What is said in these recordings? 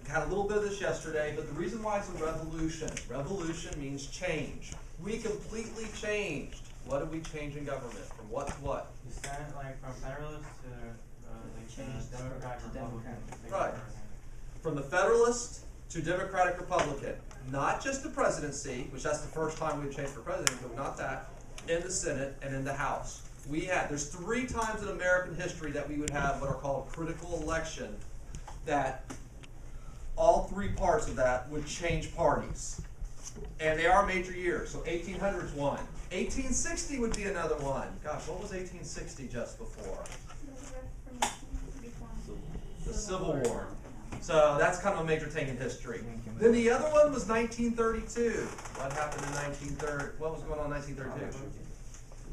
had a little bit of this yesterday, but the reason why it's a revolution means change. We completely changed. What did we change in government? From what to what? The Senate, like from Federalist to Democrat, Republican. Right. From the Federalist to Democratic Republican. Not just the presidency, which that's the first time we've changed for president, but not that. In the Senate and in the House. There's 3 times in American history that we would have what are called critical election, that all 3 parts of that would change parties. And they are major years. So 1800's one. 1860 would be another one. Gosh, what was 1860 just before? The Civil War. So that's kind of a major thing in history. Then the other one was 1932. What happened in 1930? What was going on in 1932?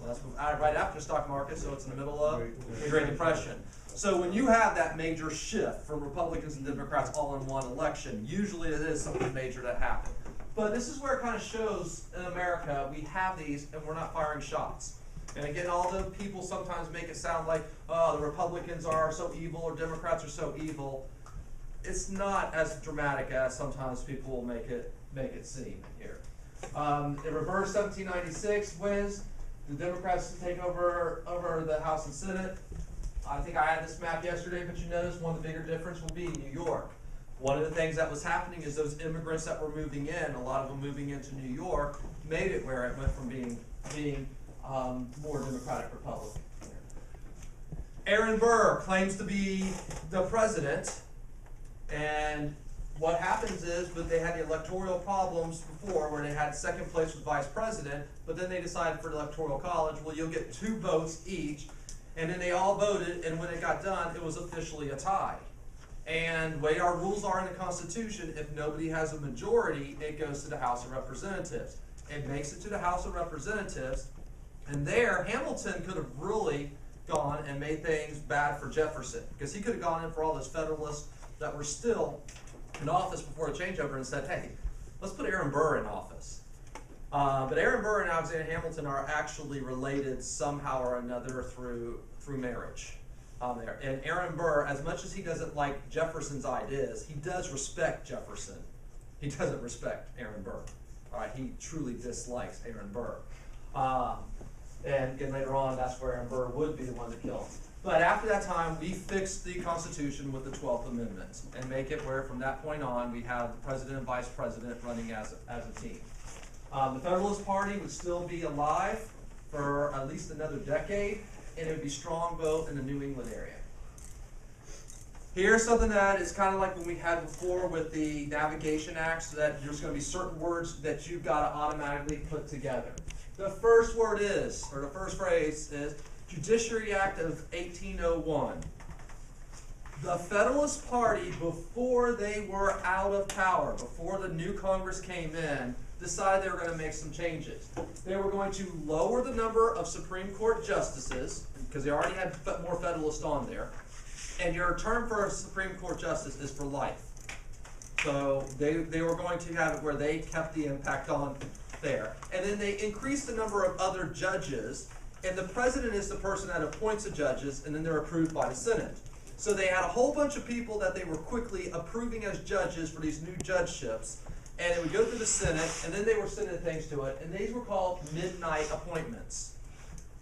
Well, that's right after the stock market, so it's in the middle of the Great Depression. So when you have that major shift from Republicans and Democrats all in one election, usually it is something major that happened. But this is where it kind of shows in America we have these and we're not firing shots. And again, all the people sometimes make it sound like, oh, the Republicans are so evil or Democrats are so evil. It's not as dramatic as sometimes people will make it seem here. In reverse, 1796 wins. The Democrats take over the House and Senate. I think I had this map yesterday, but you notice one of the bigger difference will be New York. One of the things that was happening is those immigrants that were moving in, a lot of them moving into New York, made it where it went from being more Democratic Republican. Aaron Burr claims to be the president, and what happens is, but they had the electoral problems before where they had second place with vice president, but then they decided for the electoral college, well, you'll get 2 votes each, and then they all voted, and when it got done, it was officially a tie. And the way our rules are in the Constitution, if nobody has a majority, it goes to the House of Representatives. It makes it to the House of Representatives, and there, Hamilton could have really gone and made things bad for Jefferson, because he could have gone in for all those Federalists that were still in office before the changeover and said, hey, let's put Aaron Burr in office. But Aaron Burr and Alexander Hamilton are actually related somehow or another through marriage. There. And Aaron Burr, as much as he doesn't like Jefferson's ideas, he does respect Jefferson. He doesn't respect Aaron Burr. All right, he truly dislikes Aaron Burr. And again, later on, that's where Aaron Burr would be the one to kill him. But after that time, we fixed the Constitution with the 12th Amendment and make it where from that point on, we have the president and vice president running as a team. The Federalist Party would still be alive for at least another decade, and it would be strong vote in the New England area. Here's something that is kind of like what we had before with the Navigation Act, so that there's going to be certain words that you've got to automatically put together. The first word is, or the first phrase is, Judiciary Act of 1801. The Federalist Party, before they were out of power, before the new Congress came in, decided they were going to make some changes. They were going to lower the number of Supreme Court justices, because they already had more Federalists on there, and your term for a Supreme Court justice is for life. So they were going to have it where they kept the impact on there. And then they increased the number of other judges, and the president is the person that appoints the judges, and then they're approved by the Senate. So they had a whole bunch of people that they were quickly approving as judges for these new judgeships, and it would go through the Senate, and then they were sending things to it, and these were called midnight appointments.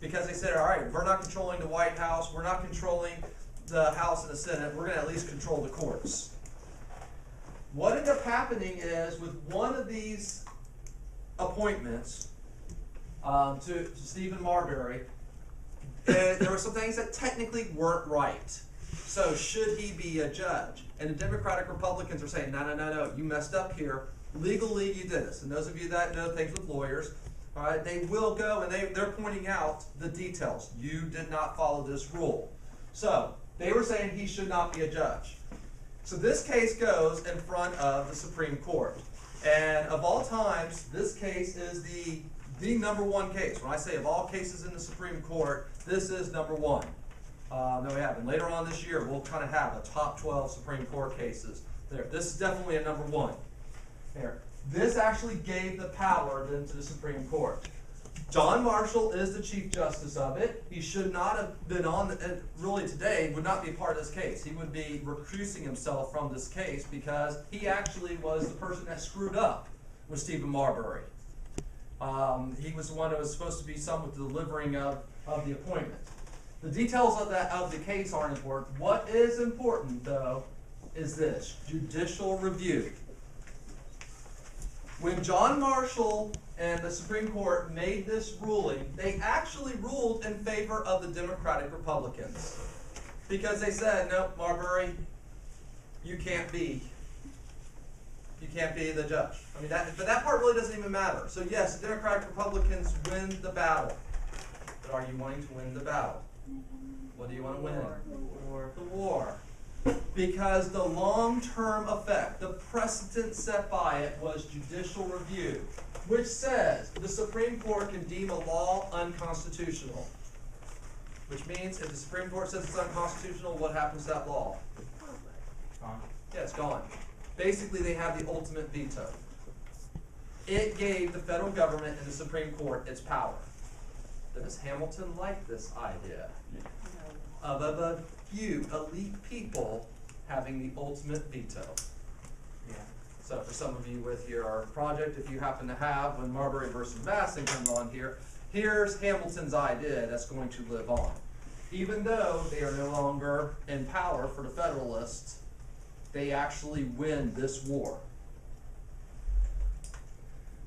Because they said, all right, we're not controlling the White House, we're not controlling the House and the Senate, we're going to at least control the courts. What ended up happening is, with one of these appointments, to Stephen Marbury, there were some things that technically weren't right. So should he be a judge? And the Democratic Republicans are saying, no, you messed up here. Legally, you did this. And those of you that know things with lawyers, all right, they will go and they're pointing out the details. You did not follow this rule. So they were saying he should not be a judge. So this case goes in front of the Supreme Court. And of all times, this case is the number one case. When I say of all cases in the Supreme Court, this is number one. No, we haven't. Later on this year, we'll kind of have a top 12 Supreme Court cases there. This is definitely a number one. There. This actually gave the power then to the Supreme Court. John Marshall is the Chief Justice of it. He should not have been on, really today, would not be a part of this case. He would be recusing himself from this case because he actually was the person that screwed up with Stephen Marbury. He was the one who was supposed to be some with the delivering of the appointment. The details of the case aren't important. What is important, though, is this: judicial review. When John Marshall and the Supreme Court made this ruling, they actually ruled in favor of the Democratic Republicans. Because they said, no, Marbury, you can't be the judge. I mean, but that part really doesn't even matter. So yes, the Democratic Republicans win the battle. But are you wanting to win the battle? What do you want to win? The war. Because the long-term effect, the precedent set by it, was judicial review, which says the Supreme Court can deem a law unconstitutional. Which means if the Supreme Court says it's unconstitutional, what happens to that law? Gone. Yeah, it's gone. Basically, they have the ultimate veto. It gave the federal government and the Supreme Court its power. Does Hamilton like this idea of a few elite people having the ultimate veto? Yeah. So for some of you with your project, if you happen to have, when Marbury versus Madison comes on here, here's Hamilton's idea that's going to live on. Even though they are no longer in power for the Federalists, they actually win this war.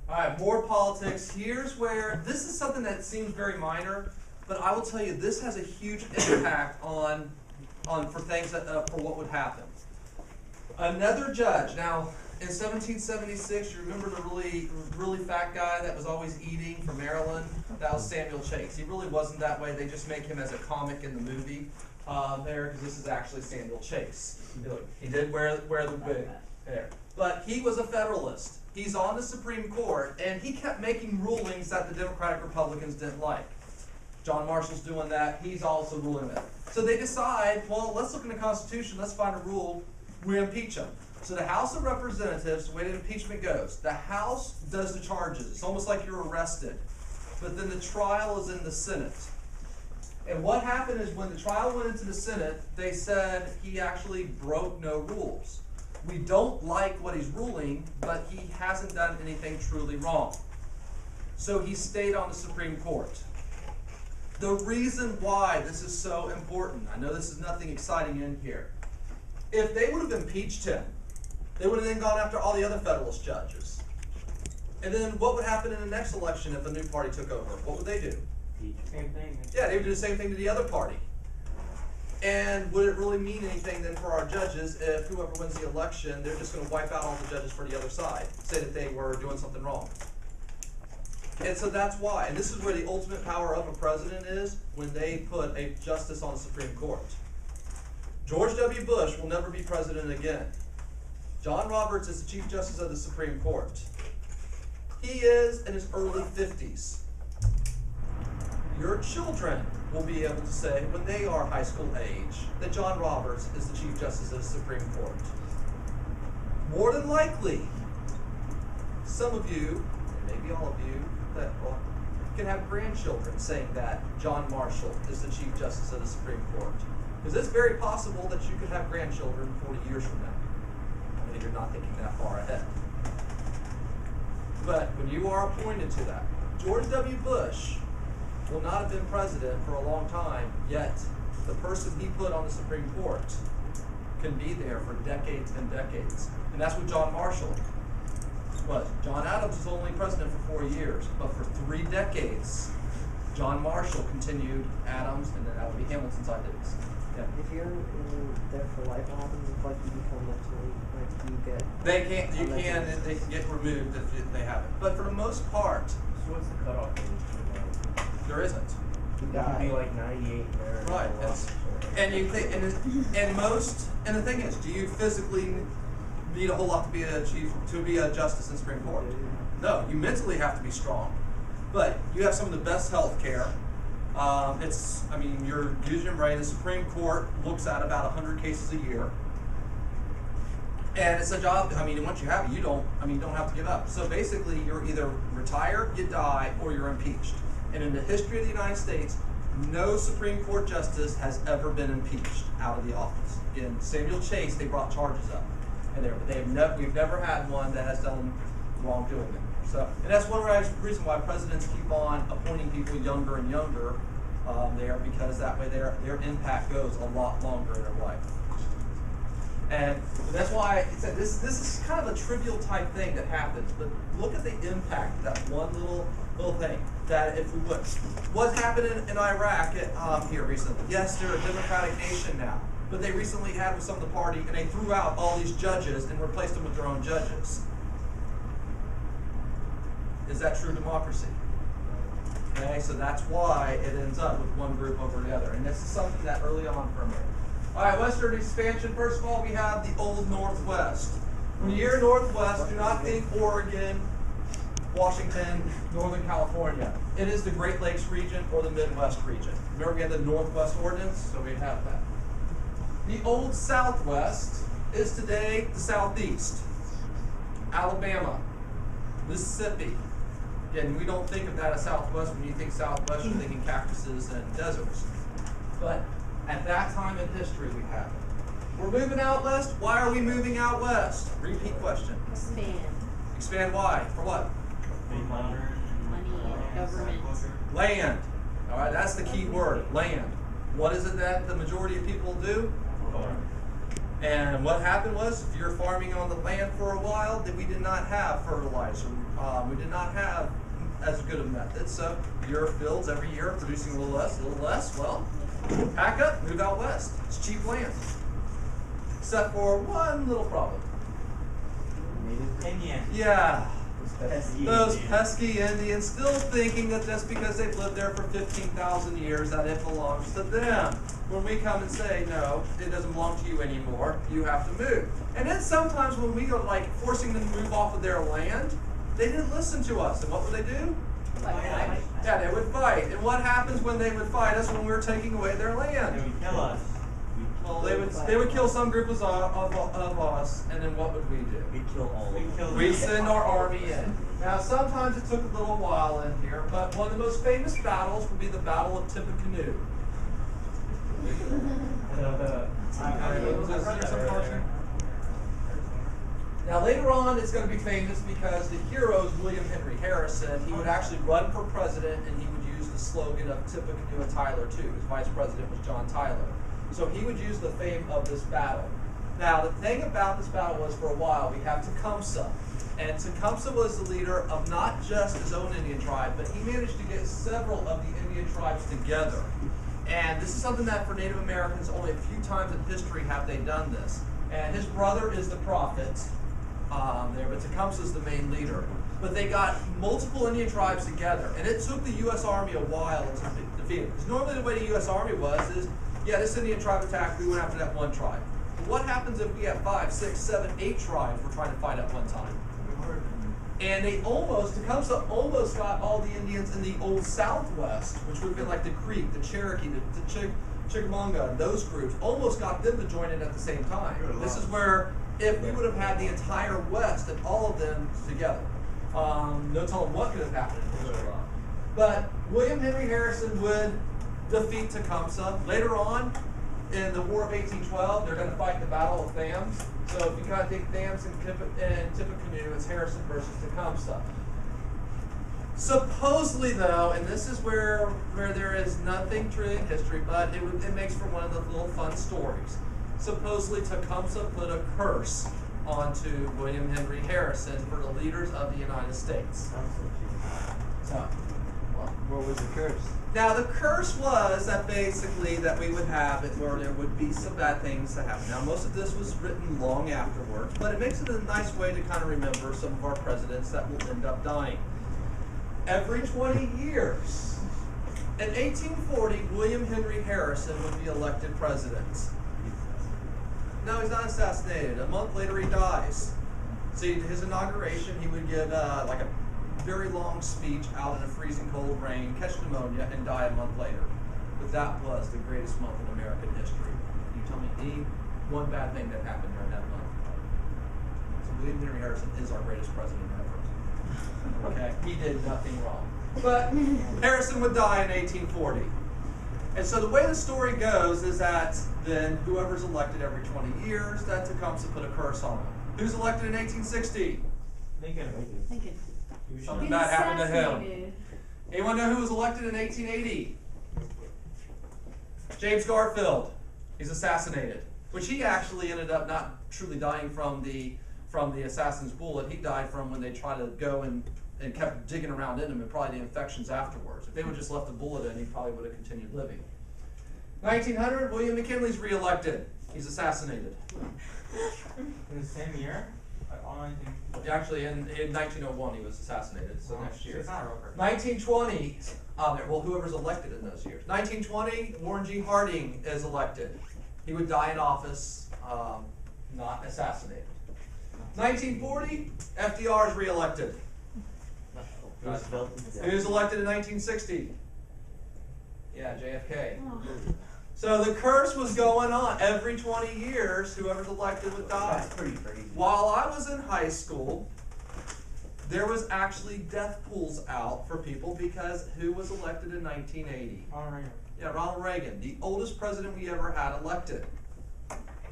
All right, more politics. Here's where, this is something that seems very minor, but I will tell you, this has a huge impact for things that, for what would happen. Another judge. Now, in 1776, you remember the really fat guy that was always eating from Maryland? That was Samuel Chase. He really wasn't that way. They just make him as a comic in the movie there, because this is actually Samuel Chase. He did wear the wig there. But he was a Federalist. He's on the Supreme Court, and he kept making rulings that the Democratic Republicans didn't like. John Marshall's doing that. He's also ruling that. So they decide, well, let's look in the Constitution. Let's find a rule. We impeach him. So the House of Representatives, the way that impeachment goes, the House does the charges. It's almost like you're arrested. But then the trial is in the Senate. And what happened is when the trial went into the Senate, they said he actually broke no rules. We don't like what he's ruling, but he hasn't done anything truly wrong. So he stayed on the Supreme Court. The reason why this is so important, I know this is nothing exciting in here. If they would have impeached him, they would have then gone after all the other Federalist judges. And then what would happen in the next election if a new party took over? What would they do? Same thing. Yeah, they would do the same thing to the other party. And would it really mean anything then for our judges if whoever wins the election, they're just going to wipe out all the judges for the other side, say that they were doing something wrong? And so that's why. And this is where the ultimate power of a president is, when they put a justice on the Supreme Court. George W. Bush will never be president again. John Roberts is the Chief Justice of the Supreme Court. He is in his early 50s. Your children will be able to say, when they are high school age, that John Roberts is the Chief Justice of the Supreme Court. More than likely, some of you, and maybe all of you, that can have grandchildren saying that John Marshall is the Chief Justice of the Supreme Court. Because it's very possible that you could have grandchildren 40 years from now. I mean, you're not thinking that far ahead. But when you are appointed to that, George W. Bush will not have been president for a long time, yet the person he put on the Supreme Court can be there for decades and decades. And that's what John Marshall was. John Adams was only president for 4 years, but for 3 decades, John Marshall continued Adams, and then that would be Hamilton's ideas. Yeah. If you're in there for life, what happens if, like, you become mentally, like, you get... They can get removed if they haven't. But for the most part... So what's the cutoff age? There isn't. You could be like 98 there. Right. And you think, and the thing is, do you physically need a whole lot to be a justice in the Supreme Court? No, you mentally have to be strong. But you have some of the best health care. You're using your brain. The Supreme Court looks at about 100 cases a year. And it's a job, once you have it, you don't have to give up. So basically, you're either retired, you die, or you're impeached. And in the history of the United States, no Supreme Court justice has ever been impeached out of the office. In Samuel Chase, they brought charges up, and we've never had one that has done wrongdoing. So, and that's one reason why presidents keep on appointing people younger and younger there, because that way their impact goes a lot longer in their life. And that's why I said this is kind of a trivial type thing that happens, but look at the impact of that one little thing. That if we would, what's happened in Iraq here recently? Yes, they're a democratic nation now, but they recently had with some of the party, and they threw out all these judges and replaced them with their own judges. Is that true democracy? Okay, so that's why it ends up with one group over the other, and this is something that early on for me. All right, Western expansion. First of all, we have the old Northwest. When you hear Northwest, do not think Oregon, Washington, Northern California. It is the Great Lakes region or the Midwest region. Remember, we had the Northwest Ordinance, so we have that. The old Southwest is today the Southeast. Alabama, Mississippi. Again, we don't think of that as Southwest. When you think Southwest, you're thinking cactuses and deserts. But at that time in history, we have it. We're moving out west. Why are we moving out west? Repeat question. Expand. Expand why? For what? Money, government. Land. All right, that's the key word, land. What is it that the majority of people do? Farm. And what happened was, if you're farming on the land for a while, then we did not have fertilizer. We did not have as good a method. So your fields every year are producing a little less. Well, pack up, move out west. It's cheap land. Except for one little problem. Indian. Yeah. Those Indians. pesky Indians still thinking that just because they've lived there for 15,000 years that it belongs to them. When we come and say, no, it doesn't belong to you anymore, you have to move. And then sometimes when we go like forcing them to move off of their land, they didn't listen to us. And what would they do? Fight. Yeah, they would fight. And what happens when they would fight us when we were taking away their land? They would kill us. Well, they would kill some group of us, and then what would we do? We kill all of them. We send our army in. Now, sometimes it took a little while in here, but one of the most famous battles would be the Battle of Tippecanoe. Now, later on, it's going to be famous because the hero is William Henry Harrison. He would actually run for president, and he would use the slogan of Tippecanoe and Tyler, too. His vice president was John Tyler. So he would use the fame of this battle. Now, the thing about this battle was, for a while, we have Tecumseh. And Tecumseh was the leader of not just his own Indian tribe, but he managed to get several of the Indian tribes together. And this is something that for Native Americans, only a few times in history have they done this. And his brother is the prophet there, but Tecumseh is the main leader. But they got multiple Indian tribes together, and it took the U.S. Army a while to defeat it. Because normally the way the U.S. Army was is, yeah, this Indian tribe attacked, we went after that one tribe. But what happens if we have 5, 6, 7, 8 tribes we're trying to fight at one time? And Tecumseh almost got all the Indians in the old Southwest, which would have been like the Creek, the Cherokee, the Chickamauga, and those groups, almost got them to join in at the same time. This is where, if we would have had the entire West and all of them together, no telling what could have happened. But William Henry Harrison would defeat Tecumseh. Later on, in the War of 1812, they're going to fight the Battle of Thames. So if you kind of think Thames and Tippecanoe, it's Harrison versus Tecumseh. Supposedly, though, and this is where there is nothing true in history, but it makes for one of the little fun stories. Supposedly, Tecumseh put a curse onto William Henry Harrison for the leaders of the United States. So, What was the curse? now the curse was that basically that we would have it where there would be some bad things to happen. Now most of this was written long afterwards, but it makes it a nice way to kind of remember some of our presidents that will end up dying. Every 20 years, in 1840, William Henry Harrison would be elected president. No, he's not assassinated. A month later, he dies. See, his inauguration, he would give like a very long speech out in a freezing cold rain, catch pneumonia, and die a month later. But that was the greatest month in American history. Can you tell me any one bad thing that happened during that month? So William Henry Harrison is our greatest president ever. Okay, he did nothing wrong. But Harrison would die in 1840. And so the way the story goes is that then whoever's elected every 20 years, that Tecumseh put a curse on him. Who's elected in 1860? Thinking. Something bad happened to him. Anyone know who was elected in 1880? James Garfield. He's assassinated, which he actually ended up not truly dying from the assassin's bullet. He died from when they tried to go and kept digging around in him, and probably the infections afterwards. If they would have just left the bullet in, he probably would have continued living. 1900, William McKinley's reelected. He's assassinated. In the same year? Actually, in 1901, he was assassinated, so next year. It's not a real curse. 1920, well, whoever's elected in those years. 1920, Warren G. Harding is elected. He would die in office, not assassinated. 1940, FDR is reelected. He was elected in 1960. Yeah, JFK. Oh. So the curse was going on. Every 20 years, whoever's elected would die. That's pretty crazy. While I was in high school, there was actually death pools out for people because who was elected in 1980? Ronald Reagan. Yeah, Ronald Reagan, the oldest president we ever had elected.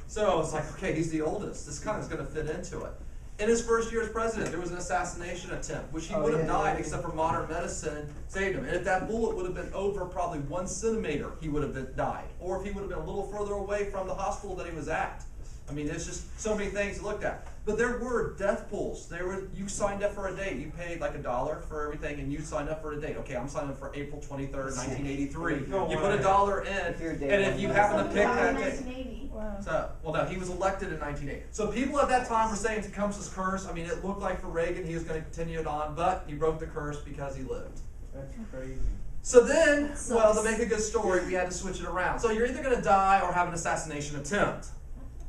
So it's like, okay, he's the oldest. This kind of is going to fit into it. In his first year as president, there was an assassination attempt, which he would have died except for modern medicine saved him. And if that bullet would have been over probably 1 centimeter, he would have died. Or if he would have been a little further away from the hospital that he was at. I mean, there's just so many things to look at. But there were death pools. You signed up for a date. You paid like $1 for everything, and you signed up for a date. Okay, I'm signing up for April 23rd, 1983. You put $1 in, and if you happen to pick that date. 1980. Wow. So, well, no, he was elected in 1980. So people at that time were saying Tecumseh's curse. I mean, it looked like for Reagan he was going to continue it on, but he broke the curse because he lived. That's crazy. So then, well, to make a good story, we had to switch it around. So you're either going to die or have an assassination attempt.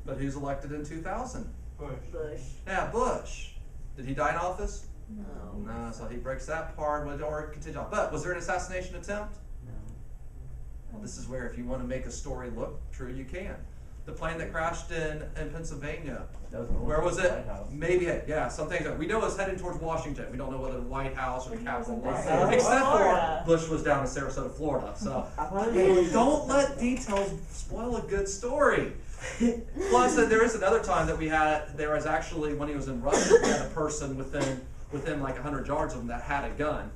But who's elected in 2000? Bush. Yeah, Bush. Did he die in office? No. No, so he breaks that part. Well, don't continue on. But was there an assassination attempt? No. Well, this is where if you want to make a story look true, you can. The plane that crashed in Pennsylvania. Where was it? Maybe, yeah, something that we know is heading towards Washington. We don't know whether the White House or the Capitol was. Except for Bush was down in Sarasota, Florida. So don't let details spoil a good story. Plus, there is another time that we had. There was actually when he was in Russia, we had a person within like 100 yards of him that had a gun.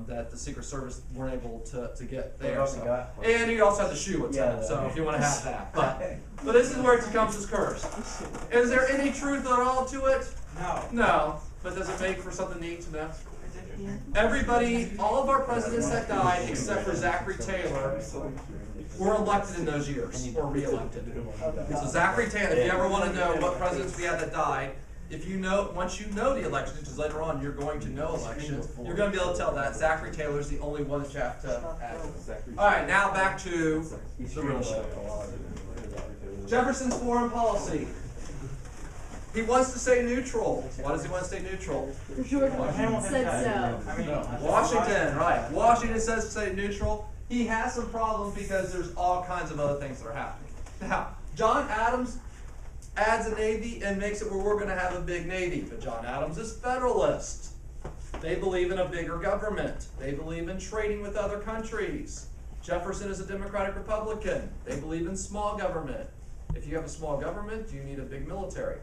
That the Secret Service weren't able to get there. So. And he also had the shoe attendant, so if you want to have that. But this is where Tecumseh's curse. Is there any truth at all to it? No. No. But does it make for something neat to know? It's interesting. Everybody, all of our presidents that died, except for Zachary Taylor, were elected in those years, or re-elected. So Zachary Taylor, if you ever want to know what presidents we had that died, if you know, once you know the elections, because later on you're going to know elections, you're going to be able to tell that Zachary Taylor's the only one that you have to add. All right, now back to the real show. Jefferson's foreign policy. He wants to stay neutral. Why does he want to stay neutral? George said so. I mean, Washington, right. Washington says to stay neutral. He has some problems because there's all kinds of other things that are happening. Now, John Adams adds a navy and makes it where we're going to have a big navy. But John Adams is federalist. They believe in a bigger government. They believe in trading with other countries. Jefferson is a Democratic Republican. They believe in small government. If you have a small government, do you need a big military?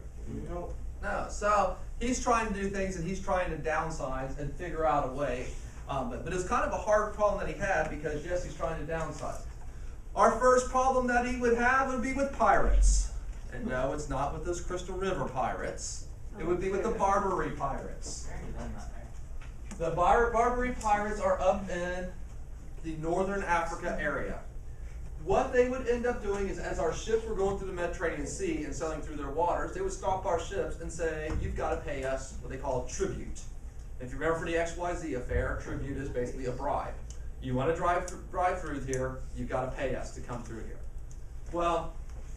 No. So he's trying to do things and he's trying to downsize and figure out a way. But it's kind of a hard problem that he had because, yes, he's trying to downsize. Our first problem that he would have would be with pirates. And no, it's not with those Crystal River pirates. It would be with the Barbary Pirates. The Barbary Pirates are up in the northern Africa area. What they would end up doing is, as our ships were going through the Mediterranean Sea and sailing through their waters, they would stop our ships and say, you've got to pay us what they call tribute. If you remember for the XYZ affair, tribute is basically a bribe. You want to drive through here, you've got to pay us to come through here. Well,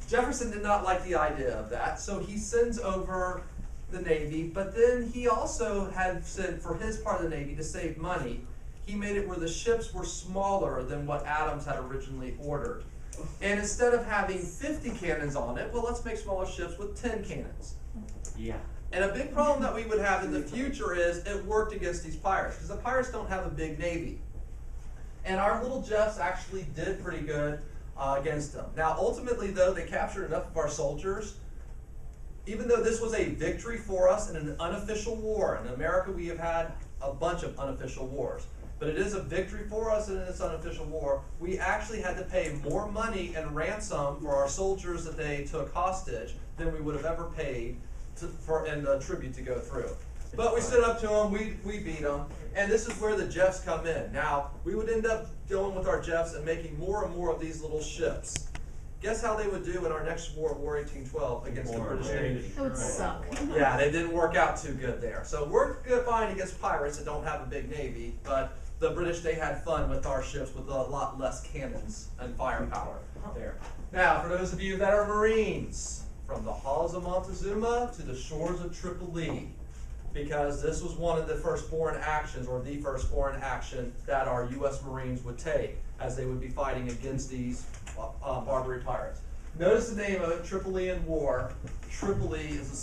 Jefferson did not like the idea of that, so he sends over the Navy, but then he also had sent, for his part of the Navy, to save money, he made it where the ships were smaller than what Adams had originally ordered. And instead of having 50 cannons on it, well, let's make smaller ships with 10 cannons. Yeah. And a big problem that we would have in the future is it worked against these pirates, because the pirates don't have a big navy. And our little Jeffs actually did pretty good against them. Now, ultimately, though, they captured enough of our soldiers. Even though this was a victory for us in an unofficial war, in America we have had a bunch of unofficial wars, but it is a victory for us in this unofficial war, we actually had to pay more money in ransom for our soldiers that they took hostage than we would have ever paid in the tribute to go through. But we stood up to them, we beat them, and this is where the Jeffs come in. Now, we would end up dealing with our Jeffs and making more and more of these little ships. Guess how they would do in our next war, War 1812, against the British Navy? That would suck. Yeah, they didn't work out too good there. So we're good fine against pirates that don't have a big navy, but the British, they had fun with our ships with a lot less cannons and firepower there. Now, for those of you that are Marines, from the halls of Montezuma to the shores of Tripoli, because this was one of the first foreign actions, or the first foreign action that our U.S. Marines would take as they would be fighting against these Barbary Pirates. Notice the name of it, Tripolian War. Tripoli is the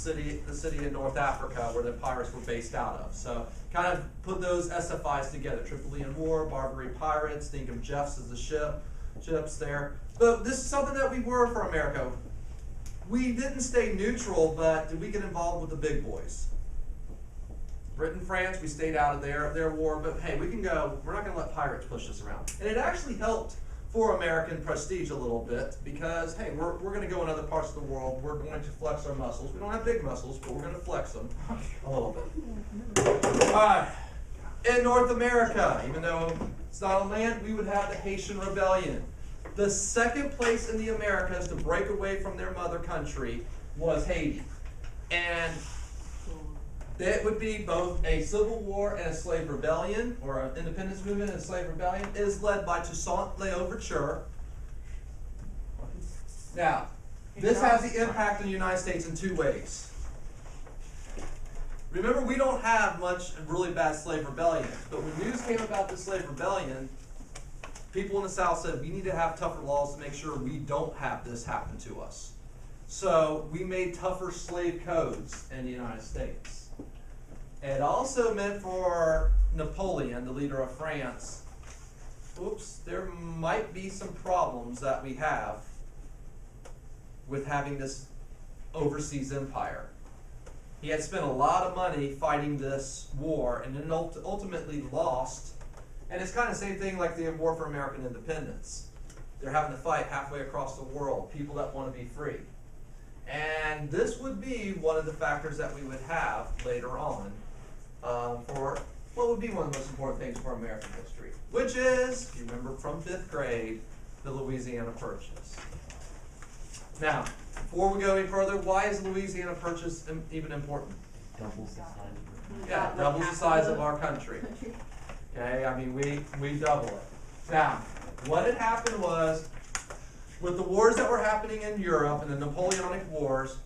city in North Africa where the pirates were based out of. So kind of put those SFIs together. Tripolian War, Barbary Pirates, think of Jeffs as the ships there. But this is something that we were for America. We didn't stay neutral, but did we get involved with the big boys? Britain, France, we stayed out of their war, but hey, we can go, we're not going to let pirates push us around. And it actually helped for American prestige a little bit because, hey, we're going to go in other parts of the world, we're going to flex our muscles. We don't have big muscles, but we're going to flex them a little bit. All right, in North America, even though it's not on land, we would have the Haitian Rebellion. The second place in the Americas to break away from their mother country was Haiti. And it would be both a civil war and a slave rebellion, or an independence movement and a slave rebellion. It is led by Toussaint L'Ouverture. Now, this has the impact on the United States in two ways. Remember, we don't have much really bad slave rebellions, but when news came about the slave rebellion, people in the South said, we need to have tougher laws to make sure we don't have this happen to us. So we made tougher slave codes in the United States. It also meant for Napoleon, the leader of France, there might be some problems that we have with having this overseas empire. He had spent a lot of money fighting this war and then ultimately lost. And it's kind of the same thing like the War for American Independence. They're having to fight halfway across the world, people that want to be free. And this would be one of the factors that we would have later on for what would be one of the most important things for American history, which is, if you remember from 5th grade, the Louisiana Purchase. Now, before we go any further, why is the Louisiana Purchase even important? Doubles the size. Yeah, doubles the size of our country. Okay, I mean, we double it. Now, what had happened was, with the wars that were happening in Europe and the Napoleonic Wars,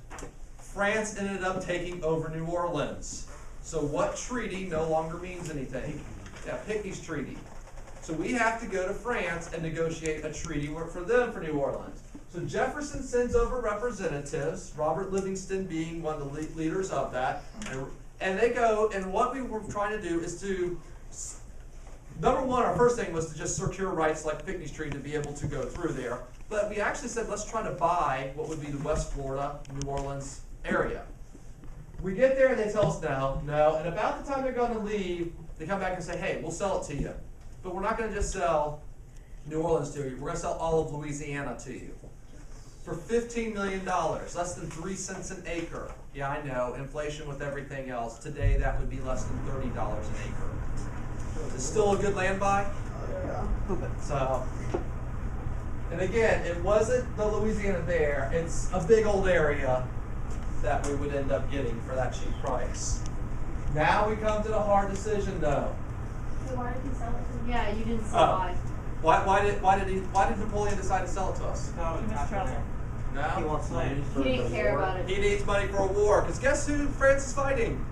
France ended up taking over New Orleans. So what treaty no longer means anything? Yeah, Pinckney's Treaty. So we have to go to France and negotiate a treaty for them for New Orleans. So Jefferson sends over representatives, Robert Livingston being one of the leaders of that, and they go, and what we were trying to do is to, number one, our first thing was to just secure rights like Pinckney's Treaty to be able to go through there. But we actually said, let's try to buy what would be the West Florida, New Orleans area. We get there and they tell us no, and about the time they're going to leave, they come back and say, hey, we'll sell it to you. But we're not going to just sell New Orleans to you. We're going to sell all of Louisiana to you. For $15 million, less than 3 cents an acre. Yeah, I know, inflation with everything else. Today, that would be less than $30 an acre. It's still a good land buy? Yeah. So, and again, it wasn't the Louisiana there. It's a big old area that we would end up getting for that cheap price. Now we come to the hard decision, though. Why did he sell it to me? Yeah, you didn't say why. Why did Napoleon decide to sell it to us? No, Too much trouble. No? He wants money He for didn't the care war. about it. He needs money for a war, because guess who France is fighting?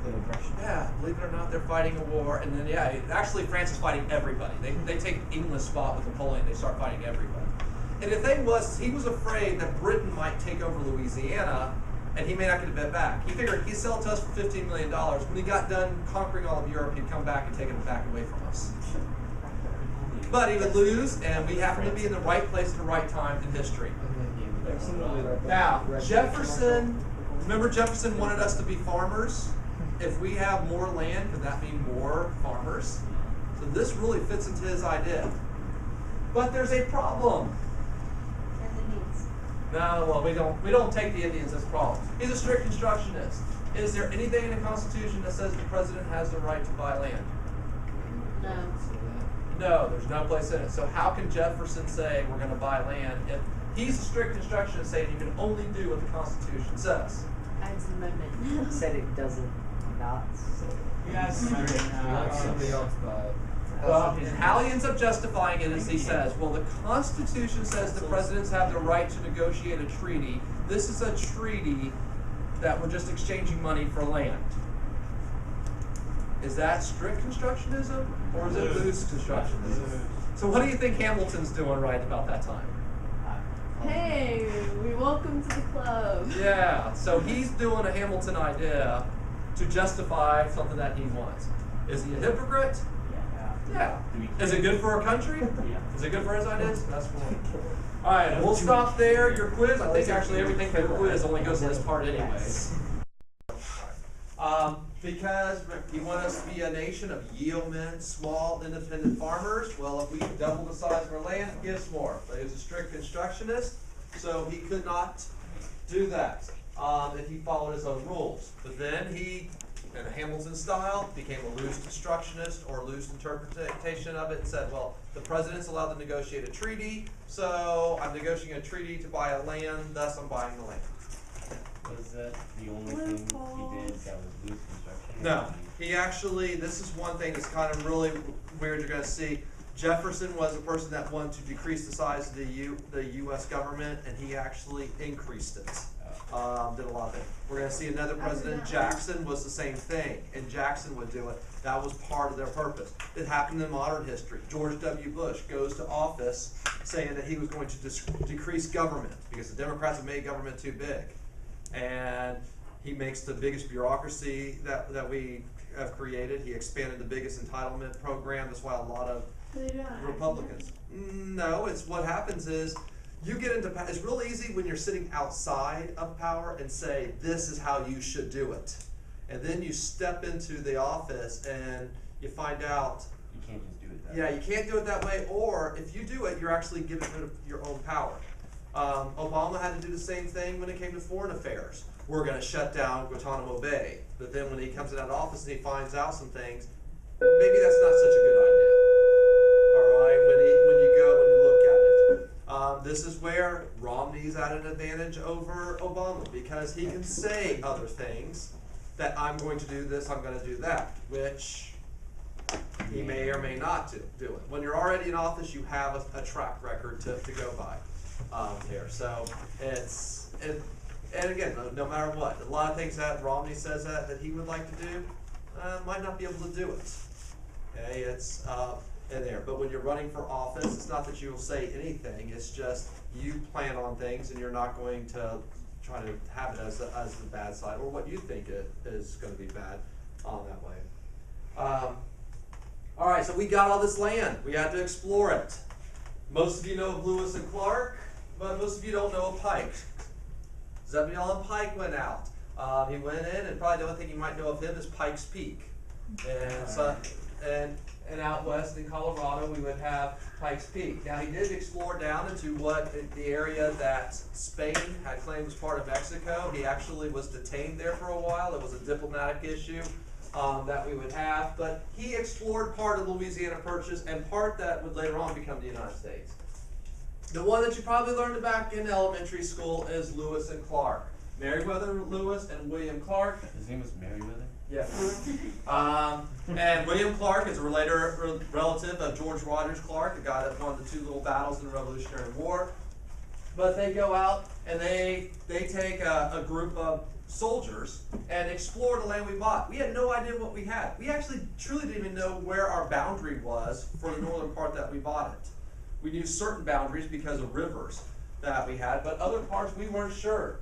The Impressment. Yeah, believe it or not, they're fighting a war, and then actually France is fighting everybody. They take England's spot with Napoleon, they start fighting everybody. And the thing was, he was afraid that Britain might take over Louisiana and he may not get a bit back. He figured he'd sell it to us for $15 million. When he got done conquering all of Europe, he'd come back and take it back away from us. But he would lose, and we happen to be in the right place at the right time in history. Now, Jefferson, remember Jefferson wanted us to be farmers? If we have more land, could that mean more farmers? So this really fits into his idea. But there's a problem. No, well, we don't take the Indians as a problem. He's a strict constructionist. Is there anything in the Constitution that says the president has the right to buy land? No. No, there's no place in it. So how can Jefferson say we're going to buy land if he's a strict constructionist saying you can only do what the Constitution says? Adds an amendment. Said it doesn't not say. Yes. Somebody else buy it. Well, and how he ends up justifying it is he says, well, the Constitution says the presidents have the right to negotiate a treaty. This is a treaty that we're just exchanging money for land. Is that strict constructionism or is it loose constructionism? So what do you think Hamilton's doing right about that time? Hey, we welcome to the club. Yeah, so he's doing a Hamilton idea to justify something that he wants. Is he a hypocrite? Yeah. Is it good for our country? Yeah. Is it good for his ideas? That's cool. All right, we'll stop there. Your quiz, I think actually everything for your quiz only goes to this part anyways. Because you want us to be a nation of yeomen, small, independent farmers. Well, if we double the size of our land, it gives more. But he was a strict constructionist, so he could not do that if he followed his own rules. But then he, in a Hamilton style, became a loose constructionist or loose interpretation of it and said, well, the president's allowed to negotiate a treaty, so I'm negotiating a treaty to buy a land, thus I'm buying the land. Was that the only thing he did that was loose construction? No, he actually, this is one thing that's kind of really weird you're going to see. Jefferson was a person that wanted to decrease the size of the U.S. government, and he actually increased it. Did a lot of it. We're going to see another president, Jackson, was the same thing, and Jackson would do it. That was part of their purpose. It happened in modern history. George W. Bush goes to office saying that he was going to decrease government because the Democrats have made government too big. And he makes the biggest bureaucracy that we have created. He expanded the biggest entitlement program. That's why a lot of Republicans. No, it's what happens is you get into it's real easy when you're sitting outside of power and say this is how you should do it, and then you step into the office and you find out You can't just do it that way. yeah, you can't do it that way, or if you do it, you're actually giving rid of your own power. Obama had to do the same thing when it came to foreign affairs. We're going to shut down Guantanamo Bay, but then when he comes into office and he finds out some things, maybe that's not such a good idea. All right, when you look at it, this is where Romney's at an advantage over Obama because he can say other things that I'm going to do this, I'm going to do that, which he may or may not do it. When you're already in office, you have a track record to go by here. So and again, no matter what, a lot of things that Romney says that he would like to do, might not be able to do it. Okay, it's in there. But when you're running for office, it's not that you will say anything. It's just you plan on things, and you're not going to try to have it as the bad side or what you think it is going to be bad that way. All right, so we got all this land. We had to explore it. Most of you know of Lewis and Clark, but most of you don't know of Pike. Zebulon Pike went out. He went in, and probably the only thing you might know of him is Pike's Peak. And so, and out west in Colorado, we would have Pike's Peak. Now, he did explore down into the area that Spain had claimed was part of Mexico. He actually was detained there for a while. It was a diplomatic issue that we would have. But he explored part of Louisiana Purchase and part that would later on become the United States. The one that you probably learned back in elementary school is Lewis and Clark. Meriwether Lewis and William Clark. His name was Meriwether? Yes. And William Clark is a relative of George Rogers Clark, the guy that won the two little battles in the Revolutionary War. But they go out and they take a group of soldiers and explore the land we bought. We had no idea what we had. We actually truly didn't even know where our boundary was for the northern part that we bought it. We knew certain boundaries because of rivers that we had, but other parts we weren't sure.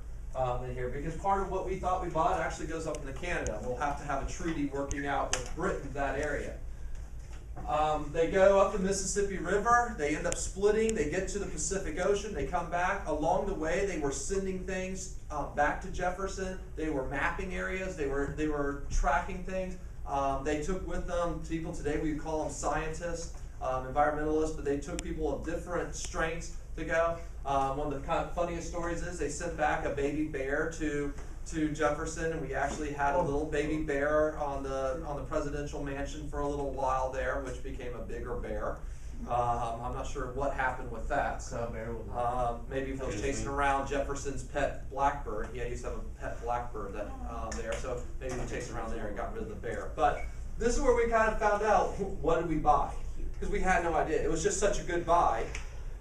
in here, because part of what we thought we bought actually goes up into Canada. We'll have to have a treaty working out with Britain, that area. They go up the Mississippi River, they end up splitting, they get to the Pacific Ocean, they come back. Along the way, they were sending things back to Jefferson. They were mapping areas, they were tracking things. They took with them people, today we would call them scientists, environmentalists, but they took people of different strengths to go. One of the kind of funniest stories is they sent back a baby bear to Jefferson, and we actually had a little baby bear on the presidential mansion for a little while there, which became a bigger bear. I'm not sure what happened with that. So maybe if he was chasing around Jefferson's pet blackbird. He used to have a pet blackbird that there, so maybe he was chasing around there and got rid of the bear. But this is where we kind of found out what did we buy, because we had no idea. It was just such a good buy.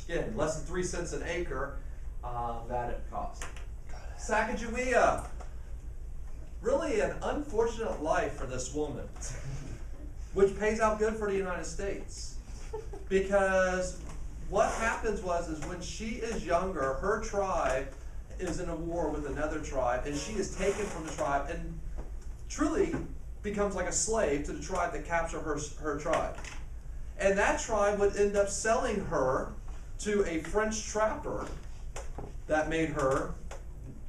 Again, less than 3 cents an acre that it cost. Sacagawea. Really an unfortunate life for this woman, which pays out good for the United States. Because what happens is when she is younger, her tribe is in a war with another tribe, and she is taken from the tribe and truly becomes like a slave to the tribe that captured her tribe. And that tribe would end up selling her to a French trapper that made her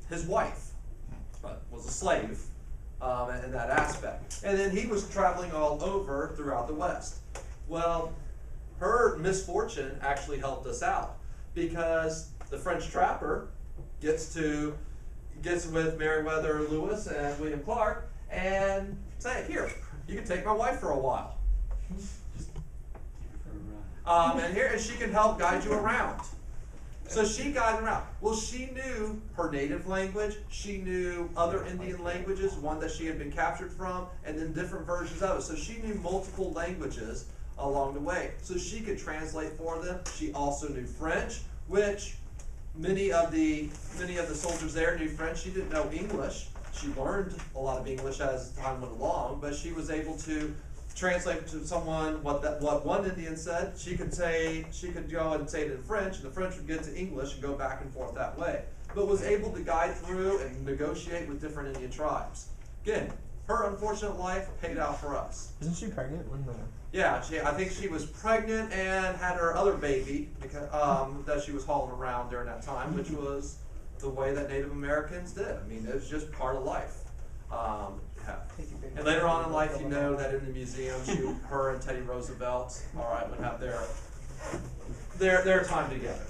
his wife, but was a slave in that aspect. And then he was traveling all over throughout the West. Well, her misfortune actually helped us out, because the French trapper gets with Meriwether Lewis and William Clark and say, here, you can take my wife for a while. And she can help guide you around. So she guided around. Well, she knew her native language. She knew other Indian languages, one that she had been captured from, and then different versions of it. So she knew multiple languages along the way. So she could translate for them. She also knew French, which many of the soldiers there knew French. She didn't know English. She learned a lot of English as time went along, but she was able to translate to someone what one Indian said. She could go and say it in French, and the French would get to English and go back and forth that way. But was able to guide through and negotiate with different Indian tribes. Again, her unfortunate life paid out for us. Isn't she pregnant when the... Yeah, I think she was pregnant and had her other baby because, that she was hauling around during that time, which was the way that Native Americans did. I mean, it was just part of life. And later on in life, you know that in the museum, her and Teddy Roosevelt, would have their time together.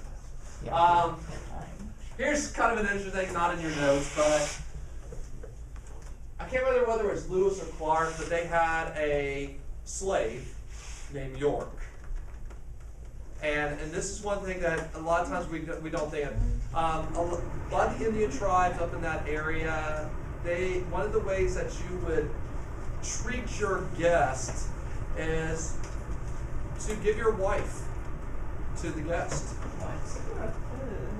Here's kind of an interesting, not in your notes, but I can't remember whether it was Lewis or Clark, but they had a slave named York. And this is one thing that a lot of times we don't think of. A lot of the Indian tribes up in that area, one of the ways that you would treat your guest is to give your wife to the guest.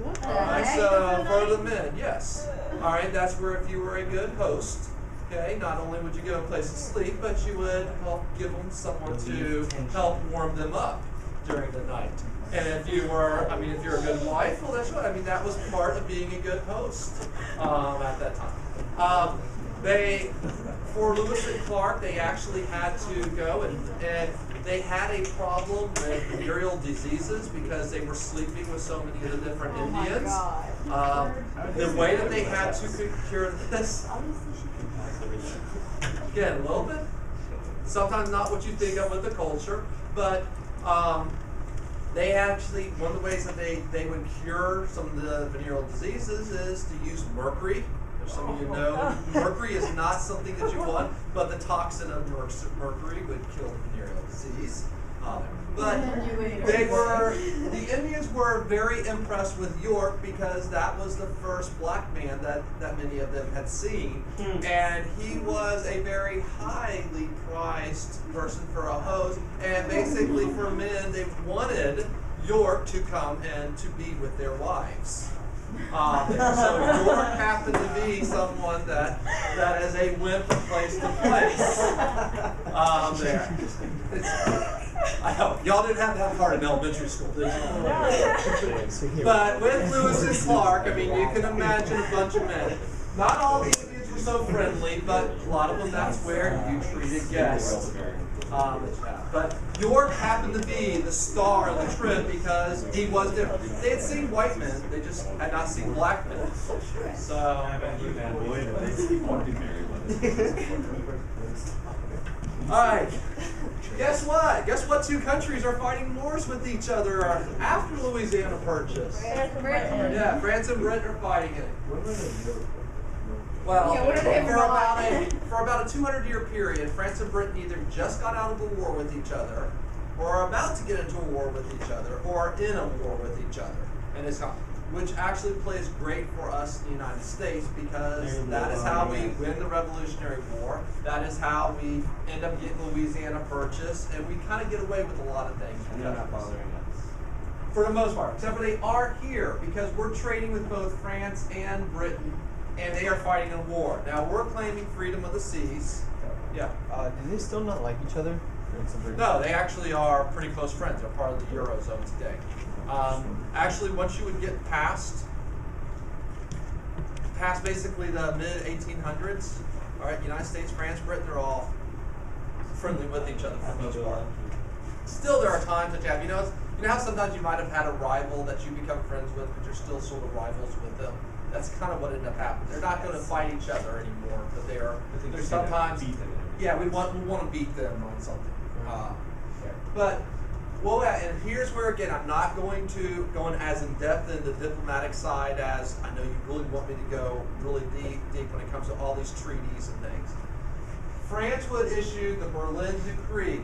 What the Alright, heck? so for the men, yes. Alright, that's where if you were a good host, okay, not only would you give them a place to sleep, but you would help give them someone to help warm them up during the night. And if you're a good wife, well, that's what, that was part of being a good host at that time. For Lewis and Clark, they actually had to go and they had a problem with venereal diseases because they were sleeping with so many of the different Indians. The way that they had to cure this, again, a little bit, sometimes not what you think of with the culture, but they actually, one of the ways that they would cure some of the venereal diseases is to use mercury. As some of you know, mercury is not something that you want, but the toxin of mercury would kill venereal disease. But the Indians were very impressed with York because that was the first black man that many of them had seen. And he was a very highly prized person for a host. And basically for men, they wanted York to come and to be with their wives. So York happened to be someone that as a wimp from place to place there. I hope. Y'all didn't have that part in elementary school, did you? But with Lewis and Clark, I mean, you can imagine a bunch of men. Not all the Indians were so friendly, but a lot of them, that's where you treated guests. But York happened to be the star of the trip because he was different. They had seen white men, they just had not seen black men. So, alright, guess what? Guess what two countries are fighting wars with each other after Louisiana Purchase? Britain. Yeah, France and Britain are fighting it. Well, Yeah, what are they for about a 200-year period, France and Britain either just got out of a war with each other, or are about to get into a war with each other, or are in a war with each other. And it's which actually plays great for us in the United States because that is how we win the Revolutionary War. That is how we end up getting Louisiana Purchase, and we kind of get away with a lot of things. And they're not bothering us. For the most part, except for they are here because we're trading with both France and Britain, and they are fighting a war. Now we're claiming freedom of the seas. Yeah. Do they still not like each other? No, they actually are pretty close friends. They're part of the Eurozone today. Actually, once you would get past basically the mid-1800s, all right, United States, France, Britain, they're all friendly with each other for the most part. Still, there are times that you have, you know how sometimes you might have had a rival that you become friends with, but you're still sort of rivals with them. That's kind of what ended up happening. They're not going to fight each other anymore, but they're sometimes. Yeah, we want to beat them on something. But well, and here's where again I'm not going as in depth in the diplomatic side as I know you really want me to go really deep when it comes to all these treaties and things. France would issue the Berlin Decree,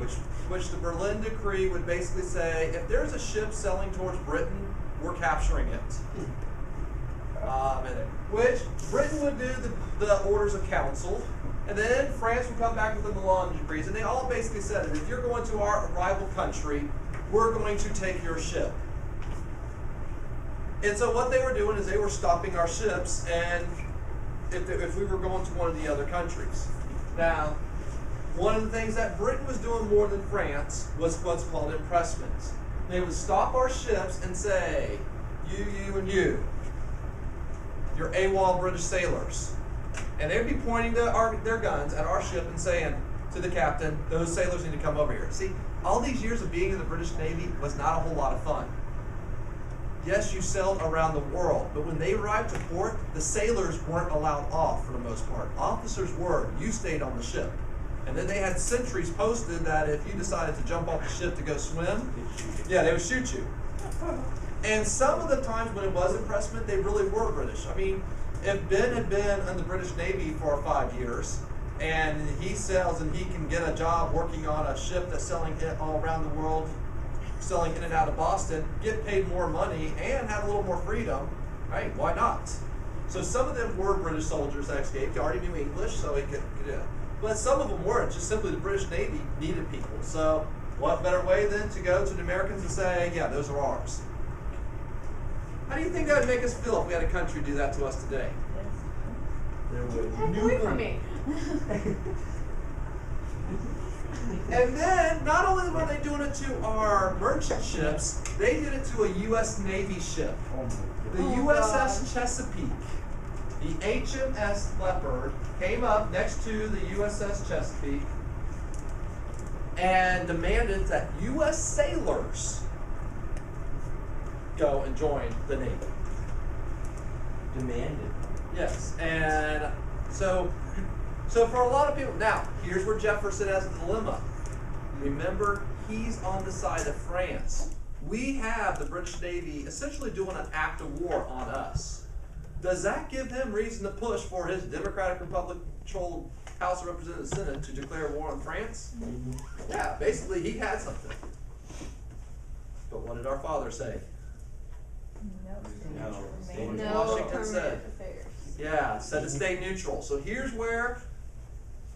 which the Berlin Decree would basically say if there's a ship sailing towards Britain, we're capturing it. Which Britain would do the orders of council, and then France would come back with the Milan decrees, and they all basically said that if you're going to our rival country, we're going to take your ship. And so what they were doing is they were stopping our ships, and if we were going to one of the other countries. Now, one of the things that Britain was doing more than France was what's called impressments. They would stop our ships and say, you, and you. You're AWOL British sailors. And they would be pointing their guns at our ship and saying to the captain, those sailors need to come over here. See, all these years of being in the British Navy was not a whole lot of fun. Yes, you sailed around the world, but when they arrived to port, the sailors weren't allowed off for the most part. Officers were. You stayed on the ship. And then they had sentries posted that if you decided to jump off the ship to go swim, yeah, they would shoot you. And some of the times when it was impressment, they really were British. I mean, if Ben had been in the British Navy for 5 years, and he sails and he can get a job working on a ship that's sailing all around the world, selling in and out of Boston, get paid more money, and have a little more freedom, right? Why not? So some of them were British soldiers that escaped. They already knew English, so he could but some of them weren't. Just simply the British Navy needed people. So what better way than to go to the Americans and say, yeah, those are ours. How do you think that would make us feel if we had a country do that to us today? Take away from me. And then, not only were they doing it to our merchant ships, they did it to a U.S. Navy ship. The USS Chesapeake, the HMS Leopard, came up next to the USS Chesapeake and demanded that U.S. sailors go and join the Navy. Demanded. Yes, and so for a lot of people, now, here's where Jefferson has a dilemma. Remember, he's on the side of France. We have the British Navy essentially doing an act of war on us. Does that give him reason to push for his Democratic Republic-controlled House of Representatives and Senate to declare war on France? Mm-hmm. Yeah, basically he had something. But what did our father say? No Washington said. affairs. Yeah, said to stay neutral. So here's where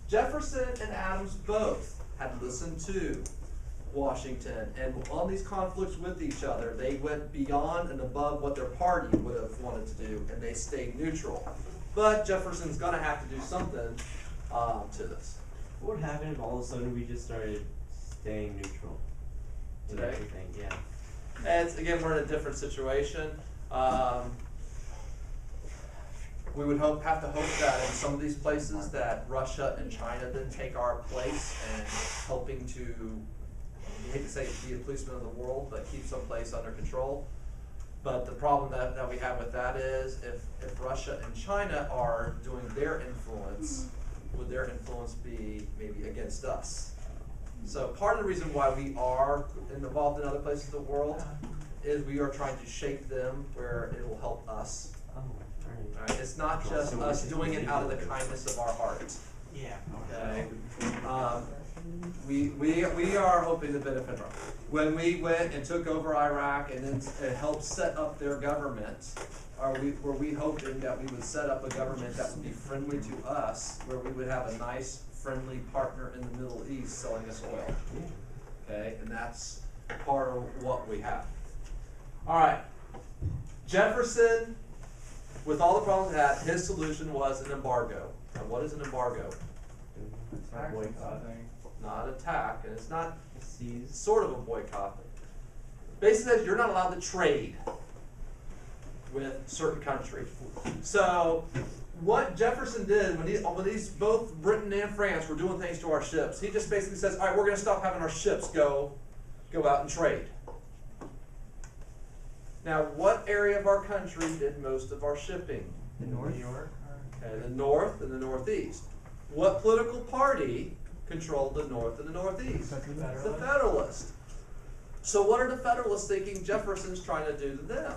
Jefferson and Adams both had listened to Washington, and on these conflicts with each other, they went beyond and above what their party would have wanted to do, and they stayed neutral. But Jefferson's going to have to do something to this. What would happen if all of a sudden we just started staying neutral? and today. everything, yeah. And again, we're in a different situation. We would have to hope that in some of these places that Russia and China then take our place and helping to, I hate to say be a policeman of the world, but keep some place under control. But the problem that we have with that is if Russia and China are doing their influence, would their influence be maybe against us? So part of the reason why we are involved in other places of the world is we are trying to shape them where it will help us. Oh, alright. Right? It's not just us doing it out of the kindness of our heart. Yeah. Okay. We are hoping to benefit from it. When we went and took over Iraq and then helped set up their government, were we hoping that we would set up a government that would be friendly to us, where we would have a nice, friendly partner in the Middle East selling us oil. Okay, and that's part of what we have. All right, Jefferson, with all the problems he had, his solution was an embargo. Now, what is an embargo? It's not boycott. Not attack, and it's not Seize. sort of a boycott. Basically, you're not allowed to trade with certain countries. So, what Jefferson did when these both Britain and France were doing things to our ships, he just basically says, all right, we're going to stop having our ships go out and trade. Now, what area of our country did most of our shipping? The North. New York. Okay, the North and the Northeast. What political party controlled the North and the Northeast? The Federalists. So what are the Federalists thinking Jefferson's trying to do to them?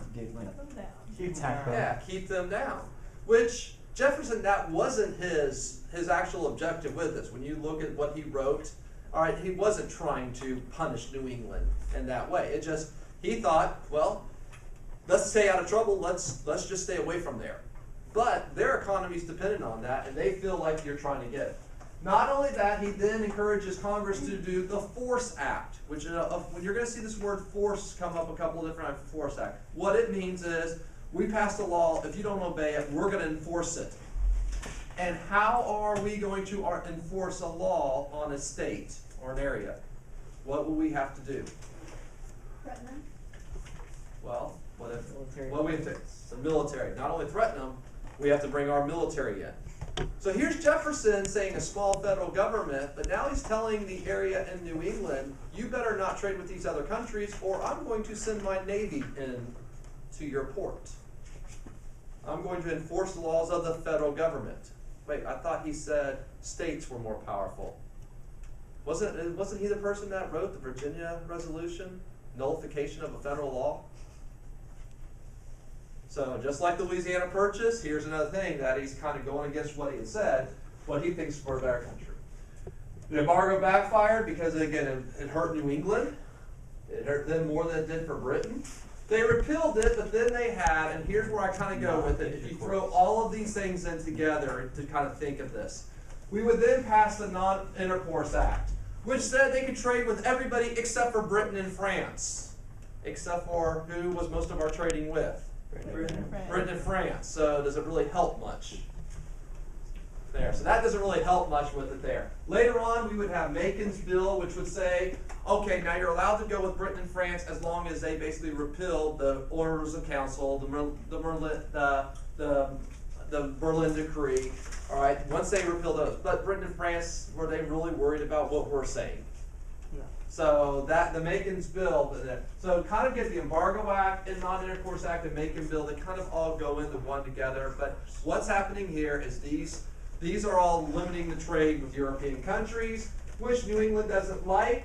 Yeah, keep them down. Which Jefferson, that wasn't his actual objective with this. When you look at what he wrote, all right, he wasn't trying to punish New England in that way. It just, he thought, well, let's stay out of trouble. Let's just stay away from there. But their economy's dependent on that, and they feel like you're trying to get it. Not only that, he then encourages Congress to do the Force Act, which when you're going to see this word force come up a couple of different times, Force Act. What it means is, we passed a law, if you don't obey it, we're going to enforce it. And how are we going to enforce a law on a state or an area? What will we have to do? Threaten them. Well, what if, Military. well, we have to, the military, not only threaten them, we have to bring our military in. So here's Jefferson saying a small federal government, but now he's telling the area in New England, you better not trade with these other countries, or I'm going to send my Navy in to your port. I'm going to enforce the laws of the federal government. Wait, I thought he said states were more powerful. Wasn't he the person that wrote the Virginia Resolution? Nullification of a federal law? So just like the Louisiana Purchase, here's another thing that he's kind of going against what he had said, what he thinks for a better country. The embargo backfired because, again, it hurt New England. It hurt them more than it did for Britain. They repealed it, but then they had, and here's where I kind of go with it, if you throw all of these things in together to kind of think of this, we would then pass the Non-Intercourse Act, which said they could trade with everybody except for Britain and France, except for who was most of our trading with? Britain and France. So does it really help much? There. So that doesn't really help much with it there. Later on, we would have Macon's bill, which would say, okay, now you're allowed to go with Britain and France as long as they basically repeal the Orders of Council, the Berlin Decree. All right, once they repeal those. But Britain and France, were they really worried about what we're saying? Yeah. So that the Macon's bill, so kind of get the Embargo Act and Non-Intercourse Act and Macon bill, they kind of all go into one together. But what's happening here is these are all limiting the trade with European countries, which New England doesn't like.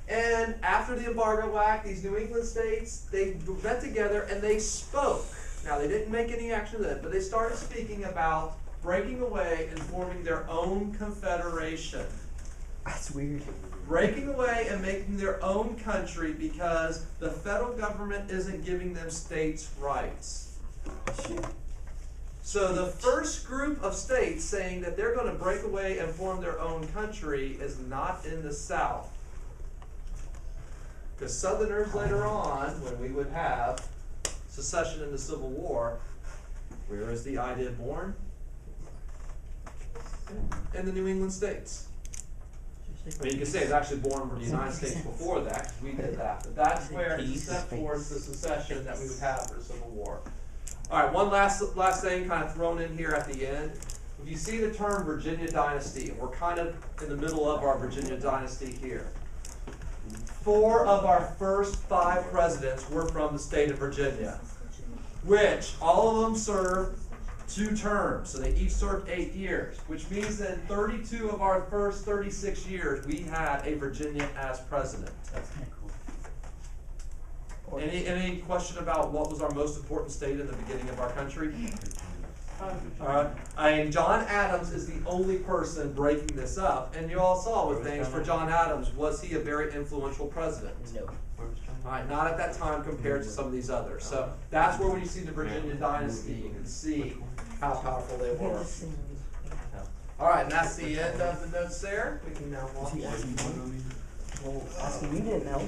And after the Embargo Act, these New England states, they met together and they spoke. Now, they didn't make any action with it, but they started speaking about breaking away and forming their own confederation. That's weird. Breaking away and making their own country because the federal government isn't giving them states' rights. So the first group of states saying that they're going to break away and form their own country is not in the South. Because Southerners later on, when we would have secession in the Civil War, where is the idea born? In the New England states. I mean, you could say it's actually born in the United States before that, 'cause we did that. But that's where it set forth the secession that we would have for the Civil War. All right, one last thing kind of thrown in here at the end. If you see the term Virginia Dynasty, and we're kind of in the middle of our Virginia Dynasty here. 4 of our first 5 presidents were from the state of Virginia, which all of them served 2 terms. So they each served 8 years, which means that in 32 of our first 36 years, we had a Virginia as president. That's kinda cool. Any question about what was our most important state in the beginning of our country? And John Adams is the only person breaking this up, and you all saw with things for John Adams, was he a very influential president? No. All right, not at that time compared to some of these others. So that's where when you see the Virginia Dynasty, you can see how powerful they were. All right, and that's the end of the notes there. We can now walk on. Well, asking you didn't help.